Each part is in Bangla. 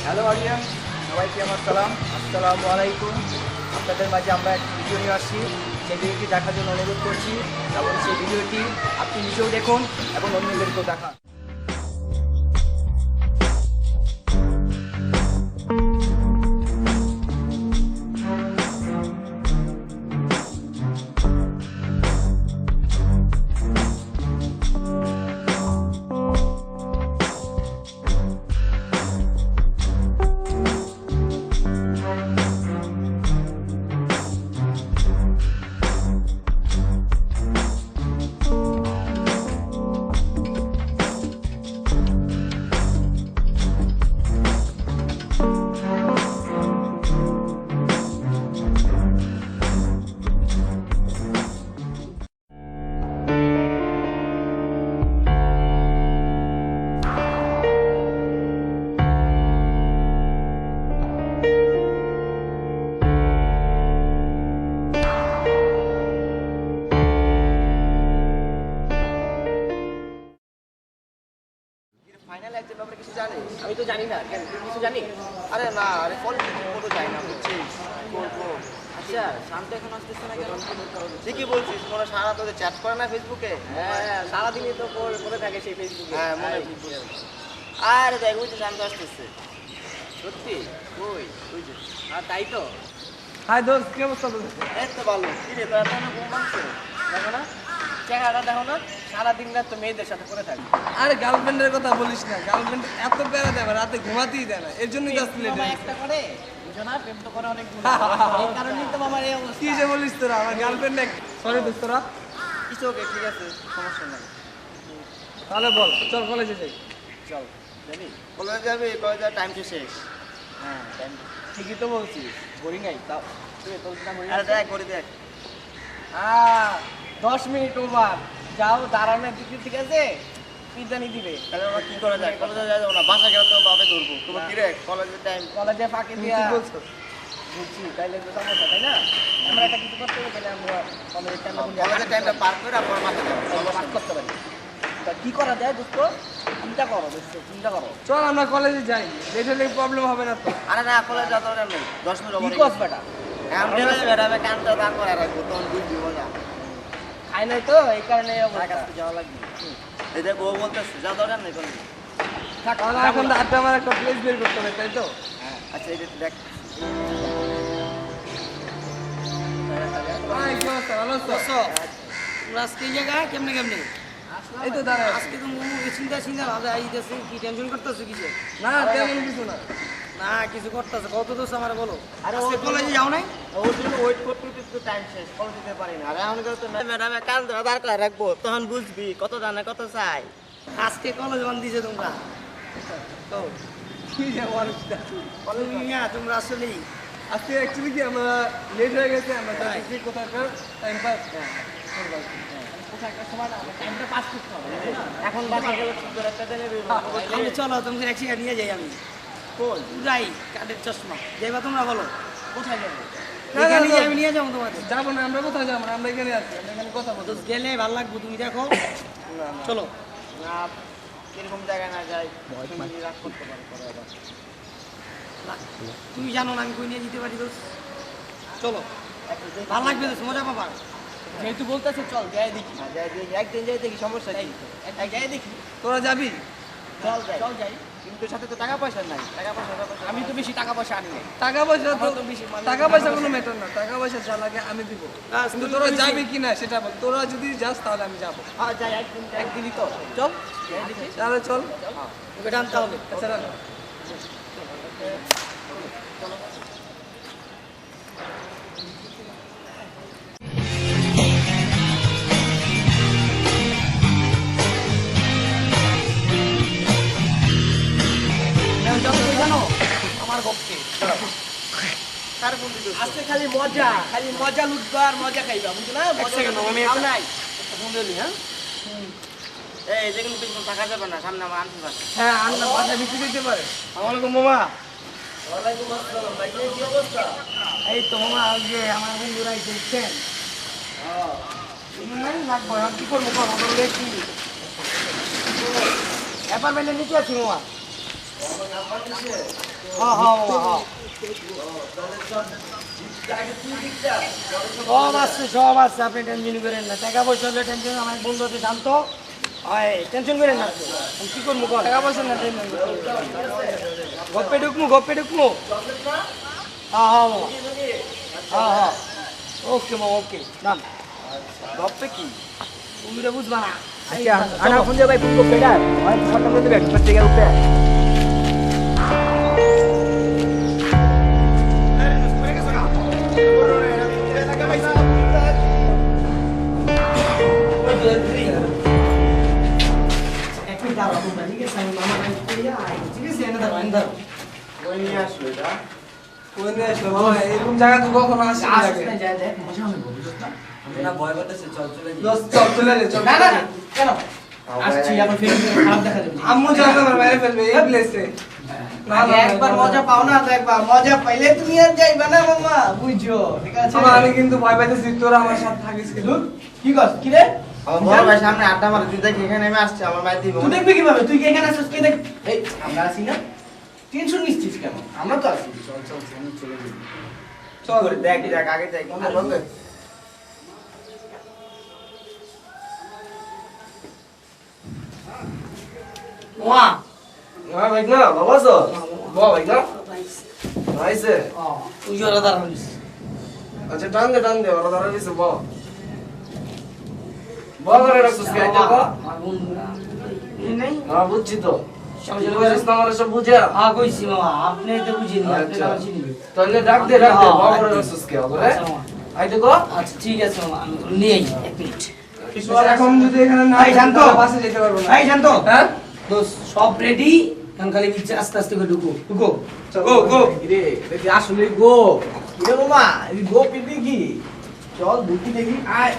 হ্যালো অডিয়েন্স, সবাইকে আমার সালাম, আসসালামু আলাইকুম। আপনাদের মাঝে আমরা একটি ভিডিও নিয়ে আসছি। সেই ভিডিওটি দেখার জন্য অনুরোধ করছি এবং সেই ভিডিওটি আপনি নিজেও দেখুন এবং অন্যদেরকেও দেখান। ফাইনাল এক্সাম ব্যাপারে কিছু জানিস? আমি তো জানি না, কেন তুই কিছু জানিস? আরে না, আরে কলেজে তো যাই না, বুঝছিস? করবো। আচ্ছা, শান্ত এখন আসতেছে না কেন? ঠিকই বলছিস, মনে সারা তোদের চ্যাট করে না ফেসবুকে? হ্যাঁ, সারাদিনই তো করে থাকে সেই ফেসবুকে। হ্যাঁ, মনে এই, আরে দেখ, ওই তো শান্ত আসতেছে। সত্যি? ওই, ওই যে। আর তাই তো। হাই দোস্ত, কি অবস্থা তোর? এই তো ভালো। কি রে, তোরা তো অনেক ঘুম ভাঙছে। দেখো না, চেহারাটা দেখো না, সারাদিন রাত তো মেয়েদের সাথে করে থাকে। আরে গার্লফ্রেন্ডের কথা বলিস না, গার্লফ্রেন্ড এত প্যারা দেয় রাতে ঘুমাতেই দেয় না, এর জন্যই জাস্ট লেট মামা একটা করে, বুঝো না, প্রেম তো করে অনেকগুলো। এই কারণেই তো মামার এই অবস্থা। কি যে বলিস তোরা, আমার গার্লফ্রেন্ড সরি দোস্ত তোরা। কিছু ওকে, ঠিক আছে, সমস্যা নাই। তাহলে বল, চল কলেজে যাই। চল, জানি? কলেজে যাবি, কলেজে টাইম তো শেষ। হ্যাঁ, ঠিকই তো বলছিস, বলি নাই তাও। তুই তোর না বলি আরে দেখ, করে দেখ। 10 মিনিট ওভার যাও, দাঁড়ানোর দিকে, ঠিক আছে, পিজানি দিবে। তাহলে আমরা কি করা যায়? কলেজে যাবো না, বাসা গেলে তো বাপে ধরবো। তোমার কি রে, কলেজের টাইম? কলেজে ফাঁকি তুমি দিয়া কি বলছো? বুঝছি, তাইলে তো সমস্যা, তাই না? আমরা একটা কিছু করতে হবে, তাহলে আমরা কলেজের কলেজের টাইমটা পার করে আপনার মাথা যাবো। পাস করতে পারি। তা কি করা যায় দোস্ত? চিন্তা করো দোস্ত, চিন্তা করো। চল আমরা কলেজে যাই, লেট হলে প্রবলেম হবে না তো। আরে না, কলেজ যাওয়ার দরকার নেই, 10 মিনিট কি over কস হয়ে বেটা? গেছে। আমি বেড়াবে কানটা দাঁড় করে রাখবো, তখন বুঝবি মজা। খাই নাই তো, এই কারণে এই অবস্থা। কাছে যাওয়া লাগবে। এই দেখ, ও বলতেছে যাওয়ার দরকার নেই কলেজে। থাক, তাহলে যাবো এখন না। আড্ডা আমার একটা প্লেস বের করতে হবে, তাই তো? হ্যাঁ, আচ্ছা, এই যে দেখ। হাই, কি অবস্থা, ভালো আছো? তোমরা আজকে এই জায়গায় কেমনে কেমনে এই তো দাঁড়ায় আছি। আজকে তো মোমো চিন্তা চিন্তা ভাবে আইতেছে, কি টেনশন করতেছো কিসে? না তেমন কিছু না। না কিছু করতেছে, কত দোষ আমার বলো। আরে আজকে ও কলেজে যাও নাই? ওর জন্য ওয়েট করতে করতে তো টাইম শেষ, কলেজ যেতে পারি না। আরে এখন তো ম্যাডামে কান দাঁড় করে রাখবো, তখন বুঝবি কত জানে কত চাই। আজকে কলেজ বান দিছে তোমরা তো কি যে মানুষটা। তোমরা আসলেই আজকে অ্যাকচুয়ালি কি আমরা লেট হয়ে গেছে, আমরা যাচ্ছি কোথাকার টাইম পাস। কোথাকার সময় না, আমরা টাইমটা পাস করতে হবে, তাই না? এখন বাসা গেলে ঠিক করে একটা দিনে বের হবো। তাহলে চলো তোমাকে এক জায়গায় নিয়ে যাই আমি। কোন? যাই কাঠের চশমা যাইবা তোমরা বলো কোথায় যাবো? না, এখানে না, আমি নিয়ে যাবো তোমাদের। যাবো না, আমরা কোথায় যাবো না, আমরা এখানে আছি, আমরা এখানে কথা বলতে। তো গেলে ভালো লাগবে, তুমি দেখো। চলো না, এরকম জায়গায় না যাই, তুমি রাগ করতে পারো পরে আবার। তুমি জানো না আমি কই নিয়ে যেতে পারি দোষ। চলো ভালো লাগবে দোষ, মজা পাবা। যেহেতু বলতেছে চল যাই দেখি। হ্যাঁ, যাই দেখি, একদিন যাই দেখি, সমস্যা কি? এক যাই দেখি। তোরা যাবি? চল যাই। চল যাই। কিন্তু সাথে তো টাকা পয়সা নাই, টাকা পয়সা আমি তো বেশি টাকা পয়সা আনি নাই। টাকা পয়সা তো, আমার তো বেশি মানে টাকা পয়সা কোনো ম্যাটার না, টাকা পয়সা যা লাগে আমি দিব। ব্যাস, কিন্তু তুমি তোরা বেশি- যাবি কি না সেটা বল, তোরা যদি যাস তাহলে আমি যাবো। হ্যাঁ, যাই একদিনই তো, চল যাই দেখি। তাহলে চল। ওকে টানতে হবে। এছাড়া জানো আমার পক্ষে কার ফোন দিতেছ? আজকে খালি মজা লুটবা আর মজা খাইবা, বুঝছো না? মজা second, আমি খাও একটা- নাই। ফোন দিলি, হ্যাঁ? এই যে কিন্তু পিছনে থাকা যাবে না, সামনে আমার আনতে পারছে। হ্যাঁ, আন্না বাসা বিক্রি দিতে পারে। আমাকে মামা ওয়ালাইকুম আসসালাম, ভাই কি অবস্থা? এই তো মামা আজকে আমার বন্ধুরা দেখছেন লাগবো এখন কি করবো কম আমার দেখছি অ্যাপার্টমেন্টের নিচে আছি মামা। হ্যাঁ হ্যাঁ হ্যাঁ সব আছে আপনি টেনশন করেন না টাকা পয়সা হলে টেনশন আমার বন্ধু হচ্ছে শান্ত টেনশন করেন না আমি কি করবো কর টাকা পয়সা না টেনশন গপ্পে ঢুকমু হ্যাঁ হ্যাঁ মামা হ্যাঁ হ্যাঁ ওকে মামা ওকে না গপ্পে কি তুমি তো বুঝবা না আচ্ছা আনা ফোন দিয়ে ভাই ফোন করতে এটা হয় ফোন করে দেবে একটা থেকে উঠে ওই নিয়ে আসলো এটা এরকম জায়গা তো কখনো আসে না ভয় করতেছে চল চলে চল চলে যা চল না না কেন আসছি আমার ফিল্ম খারাপ দেখা যাবে আম্মু জানলে আমার মেরে ফেলবে এই প্লেসে আগে একবার মজা পাও না তো একবার মজা পাইলে তুমি আর যাইবা না মামা বুঝছো ঠিক আছে আমি কিন্তু ভয় পাইতেছি তোরা আমার সাথে থাকিস কিন্তু কি কর কি রে আমার বড় ভাই সামনে আড্ডা মারে তুই দেখ এখানে নেমে আসছে আমার মায়ের দিব তুই দেখবি কিভাবে তুই কি এখানে আসছিস কে দেখ এই আমরা আছি না টেনশন নিচ্ছিস কেন আমরা তো আছি চল চল আমি চলে যাই চল দেখ দেখ আগে দেখ বন্ধ ওয়া হ্যাঁ ভাই না ভালো আছো বাহ ভাই না নাইসে তুই জোরে দাঁড়ানিস আচ্ছা টান দে ওরা ধরে দিছে বাহ বাহ করে রাখছিস কে এটা কো নেই হ্যাঁ বুঝছি তো সমস্যা বুঝছিস না আমার সব বুঝা হ্যাঁ কইছি মামা আপনি তো বুঝিনি আপনি আচ্ছা। তো চিনি তাহলে ডাক দে বাহ করে রাখছিস কে ওরে আচ্ছা মামা আইতে কো আচ্ছা ঠিক আছে মামা আমি নিয়ে আই এক মিনিট এখন যদি এখানে না এই শান্ত। বাসে যেতে পারবো না এই শান্ত হ্যাঁ দোস সব রেডি এখন খালি নিচে আস্তে আস্তে করে ঢুকো গো গো রে দেখি আসলে গো কি রে মামা এই গো পিপি কি চল দুটি দেখি আয়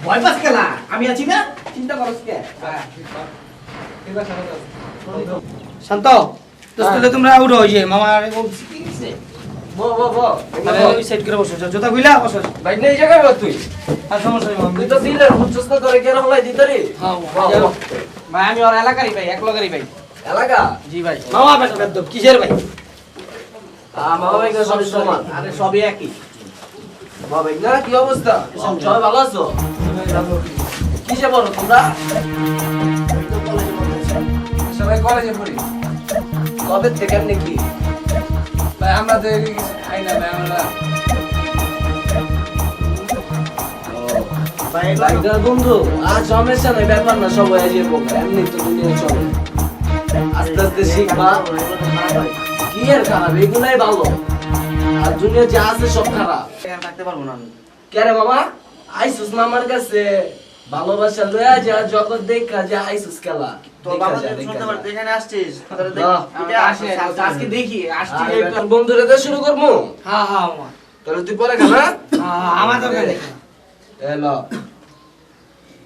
ভয় পাস কেলা আমি আছি না চিন্তা করছ কে ঠিক আছে শান্ত দোস তাহলে তোমরা আউট হই যে মামা আরে বলছি কি আছে বো তাহলে ওই সাইড করে বসো জুতা কইলা বসো ভাই নেই জায়গায় বল তুই আর সমস্যা নেই মামা তুই তো দিলের বুঝছস না তোরে কে রহলাই দিতে রে হ্যাঁ ভাই আমি ওর এলাকারই ভাই এক লগারই ভাই এলাকা জি ভাই মামা বেটা বেদ্দ কিসের ভাই মামা ভাই সব সমান আরে সবই একই মামা ভাই না কি অবস্থা সবাই ভালো আছো কিসে পড়ো তোমরা সবাই কলেজে পড়ি কবে থেকে এমনি কি ভাই আমরা তো আই না ভাই আমরা ভাইটার বন্ধু আর সমস্যা নেই ব্যাপার না সবাই আজ এমনি তো দুনিয়া চলে আস্তে আস্তে শিখবা কি আর খারাপ এগুলাই ভালো আর দুনিয়া যা আছে সব খারাপ এখানে থাকতে পারবো না আমি কেরে বাবা আইসুস না আমার কাছে ভালোবাসা লয়া যা জগৎ দেখা যা আইসুস খেলা তোর বাবা যদি শুনতে পারে তুই এখানে আসছিস তোরা দেখ বাহ। আমি আসে আজকে দেখি আসছি বন্ধুরা তো শুরু করবো হ্যাঁ হ্যাঁ মামা তাহলে তুই পরে খানা হ্যাঁ আমার দরকার নেই এলো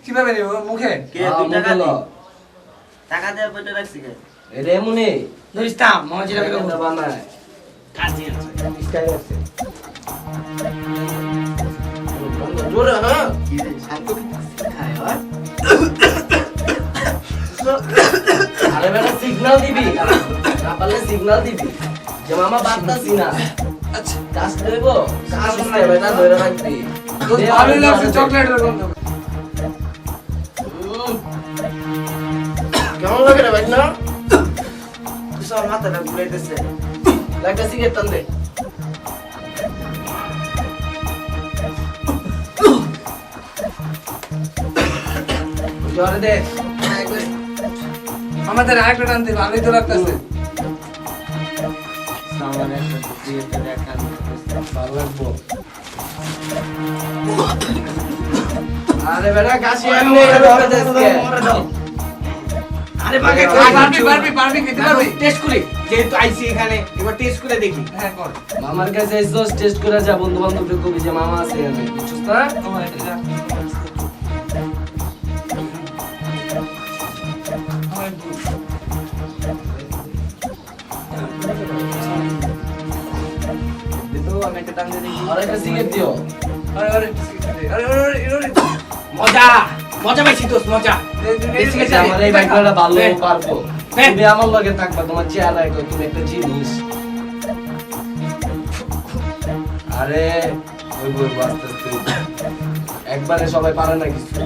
কিভাবে নেব মুখে কে তুই টাকা মুখে ল। দি টাকা দেওয়ার পয়সা রাখছি কে এটা এমনি ধরিস থাম মামা যেটা করে এটা বানায় কাজে আছে স্টাইল আছে জোরে হ্যাঁ কি রে শান্ত খায় হয় আরে বেটা সিগন্যাল দিবি না পারলে সিগন্যাল দিবি যে মামা বাদতাছি না আচ্ছা কাজ দেব কাজ নাই বেটা ধরে রাখবি তো ভালোই লাগছে চকলেটের গন্ধ কেমন লাগে রে ভাই না তুই সব মাথাটা ঘুরাইতেছে একটা সিগারেট টান দে জোরে দে আমাদের আরেকটা টানতে ভালোই তো লাগতেছে সামনে একটা সিগারেট দেখা ভালো লাগবো আরে বেটা কাশি এমনি করে দেশকে আরে বাকে পারবি খেতে পারবি টেস্ট করি যেহেতু আইছি এখানে এবার টেস্ট করে দেখি হ্যাঁ কর মামার কাছে এসে টেস্ট করে যা বন্ধু বান্ধবকে কবি যে মামা আছে এখানে বুঝছিস না তোমার এটা যা তো আমি একটা টান দিয়ে দেখি আর একটা সিগারেট দিও আরে আরে আরে আরে আরে মজা মজা পাইছি দোস্ত মজা ঠিক আছে আমার এই বাইকটা ভালো পারবো হ্যাঁ। তুমি আমার লগে থাকবা তোমার চেহারা একটু তুমি একটা জিনিস আরে ওই বই বাস্তে একবারে সবাই পারে না কিছু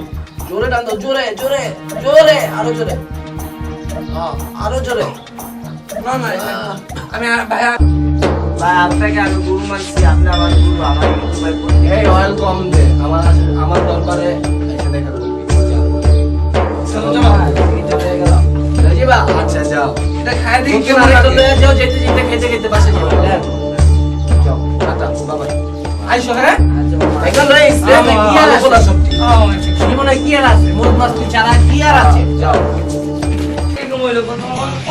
জোরে টান দাও জোরে জোরে জোরে আরো জোরে হ্যাঁ আরো জোরে না না আমি ভাইয়া ভাই আপনাকে আমি গুরু মানছি, আপনি আমার গুরু, আমার কিন্তু ভাই এই অয়েল কম দে আমার দরবারে এসে দেখা করবি চলো চলো চলে গেলাম রাজিবা আচ্ছা যাও এটা খাই দিই মুখে কেন মুখে রাখি? চলে যাও যেতে যেতে খেতে খেতে বাসে যাও হ্যাঁ যাও টাটা বাবা আইসো হ্যাঁ এখন রে স্প্রে কি আর আছে সত্যি জীবনে কি আর আছে মুখ মাস্তি ছাড়া কি আর আছে যাও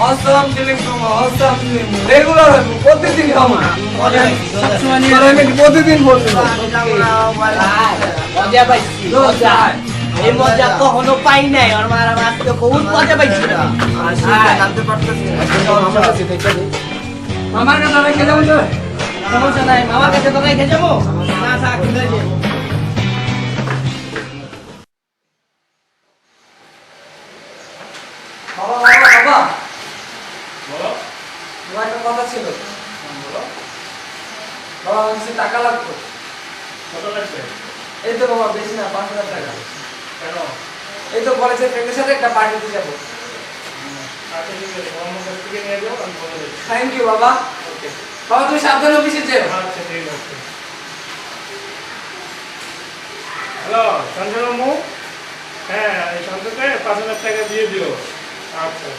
অসম ফিলিং অসম রেগুলার প্রতিদিন খাওয়া প্রতিদিন বলতে মজা পাইছি, মজা। এই মজা কখনো পাই নাই, আর মারা আজকে বহুত মজা পাইছি না। জানতে পারতেছি না। আমার কাছে অনেক খেতে বলতে সমস্যা নাই, মামার কাছে তোকে খেয়ে যাবো না থাক, ঠিক আছে। বাবা বাবা বাবা বলো তোমার একটা কথা ছিল বলো বাবা আমার কাছে টাকা লাগতো কত লাগবে এই তো বাবা বেশি না 5,000 টাকা কেন এই তো কলেজের ফ্রেন্ডের সাথে একটা পার্টিতে যাবো থ্যাংক ইউ বাবা বাবা তুমি সাবধানে অফিসে যেও হ্যালো সঞ্জয় হ্যাঁ এই সঞ্জয়কে 5,000 টাকা দিয়ে দিও আচ্ছা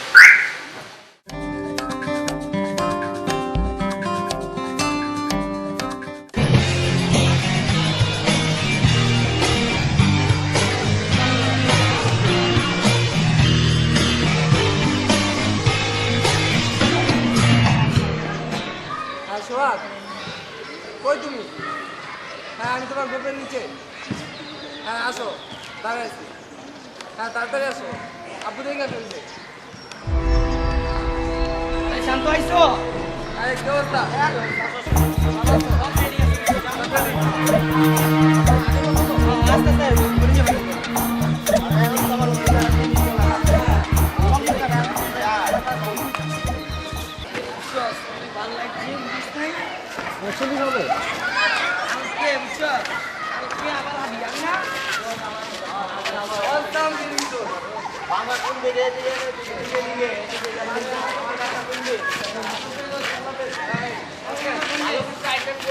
হ্যাঁ সোহাগ কই তুমি হ্যাঁ আমি তোমার গ্রুপের নিচে হ্যাঁ আসো দাঁড়াই আছি হ্যাঁ তাড়াতাড়ি আসো আব্বু দেখে ফেলছে শান্ত আইসো। আরে কি অবস্থা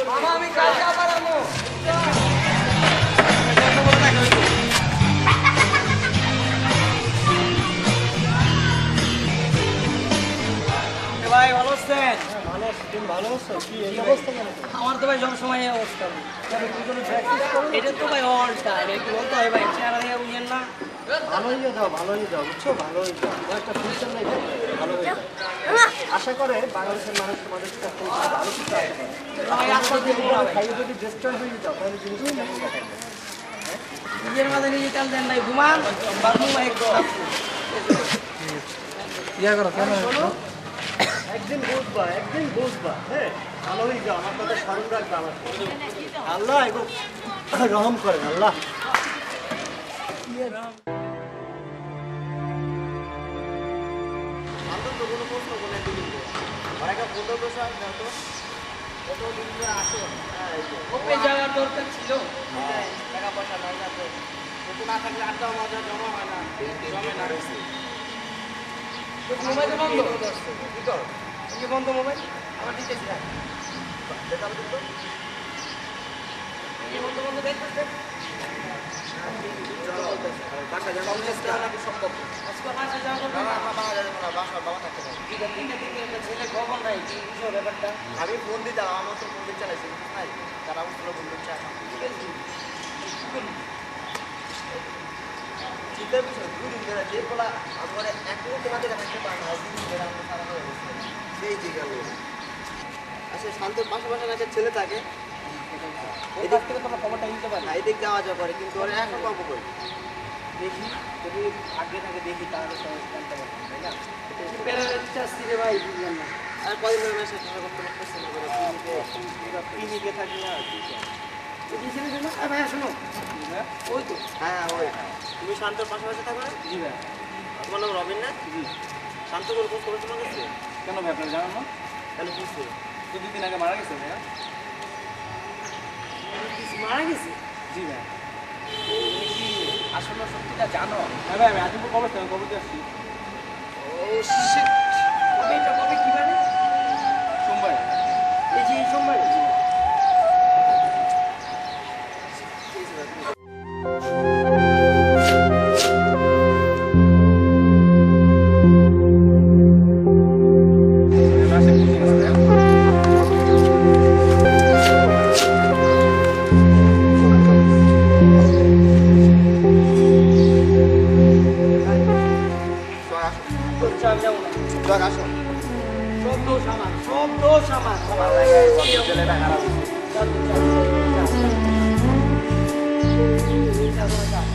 মামা আমি কালকে আবার আমো ভাই ভালো আছেন? আমার তো ভাই সবসময় এই অবস্থা। এটা তো ভাই অল টাইম, একটু বলতে হয় ভাই, চেহারা দেখে বুঝেন না। ভালোই যাও বুঝছো, ভালোই যাও একটা ফিউচার নাই ভালো হয়ে যাও আশা করে বাংলাদেশের মানুষ তোমাদের সাথে খুব ভালো কিছু আশা করে ভাই আজকাল থেকে খাইয়ে যদি ডিস্টার্ব হয়ে যাও তাহলে জিনিসটা কেমন দেখাবে নিজের মাঝে নিজে চাল দেন নাই, ঘুমান বাবু ভাই ইয়া করো কেন একদিন বুঝবা হ্যাঁ ভালোই যাও আমার কথা স্মরণ রাখবে আমার আল্লাহ এগো রহম করেন আল্লাহ ওপে যাওয়ার দরকার ছিল। টাকা পয়সা নাই না তো না থাকলে আড্ডা মজা জমা হয় না জমে না মোবাইল বন্ধ কি বন্ধ মোবাইল আমার দিতেছি না বন্ধ বন্ধ দেখতে বাসা যাওয়া নাকি সম্ভব আজকে বাসা যাওয়া ছেলে খবর নাই কি বিষয় ব্যাপারটা। আমি ফোন দিতাম আমার তো ফোন দিয়ে চালাইছি নাই তারা উঠলো ফোন দিচ্ছে চিন্তার বিষয় 2 দিন ধরে যে বলা আমার এক মুহূর্তে মাঝে রাখতে পারে না 2 দিন ধরে আমরা সারা হয়ে গেছে সেই জায়গা আচ্ছা শান্তর পাশাপাশি একটা ছেলে থাকে এদিক থেকে তোমার খবরটা নিতে পারে না এদিক যাওয়া যাওয়া করে কিন্তু ওরা এখন পাবো কই দেখি যদি আগে থাকে দেখি তাহলে সমস্যা জানতে পারবো তাই না ভাই বুঝলেন না আর কদিন ধরে মেসেজ করতে পারতেছে না করে ক্লিনিকে থাকি না ভাই শোনো ওই তো হ্যাঁ ওই তুমি শান্তর পাশাপাশি থাকো না জি ভাই তোমার নাম রবিন না জি শান্ত করে খোঁজ করে তোমার কাছে কেন ভাই আপনার জানানো তাহলে বুঝছি তো 2 দিন আগে মারা গেছে ভাইয়া। মারা গেছে? জি ভাই। তুমি কি আসলে সত্যিটা জানো? হ্যাঁ ভাই, আমি আজিমপুর কবরস্থানে কবর দিয়ে আসছি। ও শিট, কবে এটা কবে কি বারে? সোমবার। এই যে এই সোমবারে? বাসায় কোন দিন আছে ভাইয়া? আচ্ছা, আমি যাবো না। সব দোষ আমার, সব দোষ আমার। আমার জায়গায় ওর ছেলেটা খারাপ হয়েছে। চল, চল, চল, চল। চল, চল, চল।